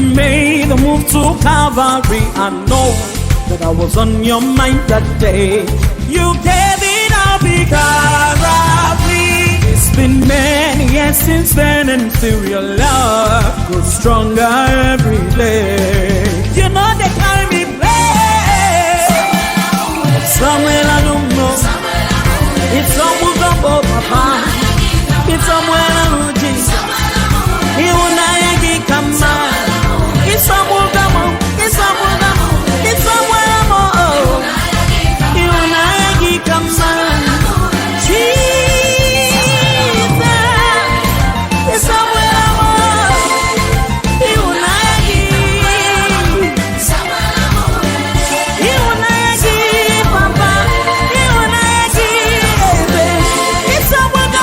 made the move to Calvary, I know that I was on your mind that day. You gave it all because of me. It's been many years since then, and still your love grows stronger every day. You know they carry me play. Somewhere I don't know. It's somewhere above my mind. It's somewhere I don't know. You and I come on. It's somewhere come on. It's somewhere come on. It's somewhere I'm on. You and I come on. Jesus. It's somewhere I'm on. You and I. You and I, Papa. You and I, baby. It's somewhere.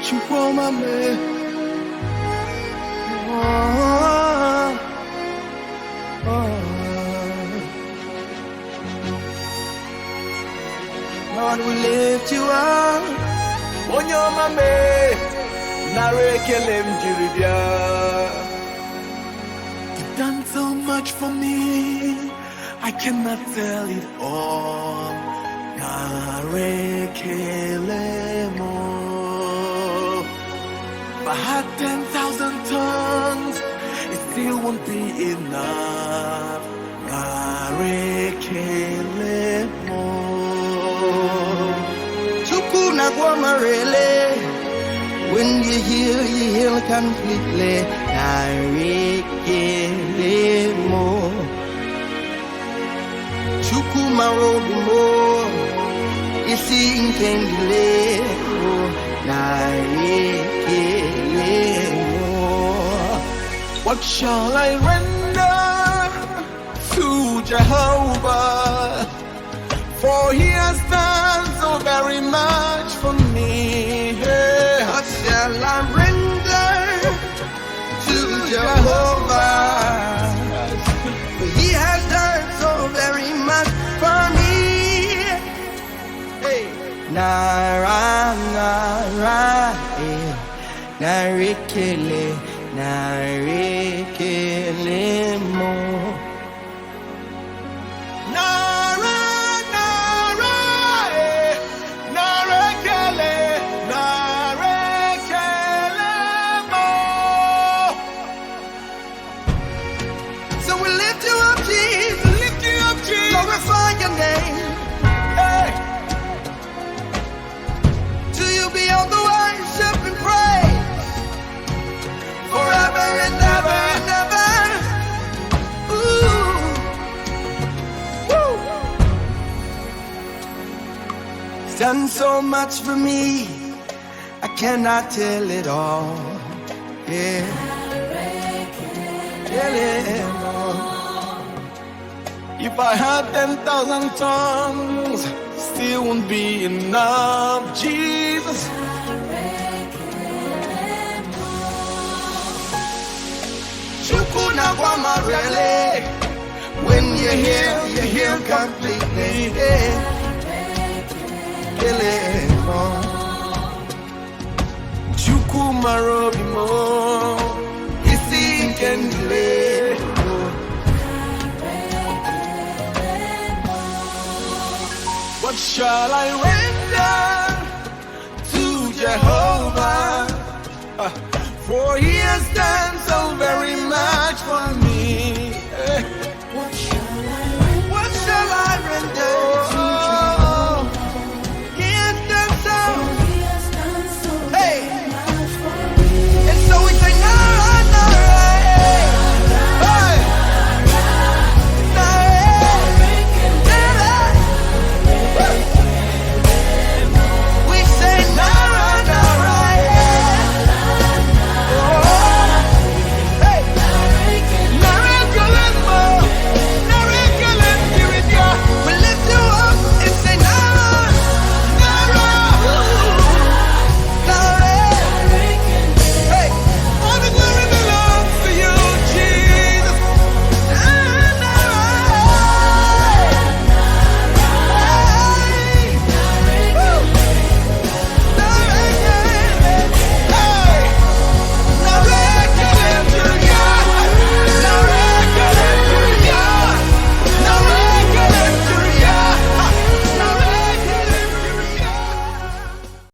Chukwuma me, Lord, we lift you up. Onyoma me, narekelem jiribia. You've done so much for me, I cannot tell it all. Narekelemo. If I had 10,000 tongues, it still won't be enough. Narekelemo. Chukuna guamarele. When you heal completely. Narekelemo. Chukuma robimo. You see in Kendile. What shall I render to Jehovah? For he has done so very much for me. What shall I render to Jehovah? For he has done so very much for me. Hey. Nara, nara, eh. narekele, narekele mo. Nara, nara, narekele, narekele mo. So we lift you up, Jesus, lift you up, Jesus. Glorify your name. Hey. To you be all the worship and praise, forever and ever and ever. Ooh. Woo. He's done so much for me, I cannot tell it all. Yeah. Tell it all. If I had 10,000 tongues, still won't be enough, Jesus. Chukuna Guamarele, when you're here completely. Chukumarobimo, isi kendile. What shall I render to Jehovah? For he has done so very much for me.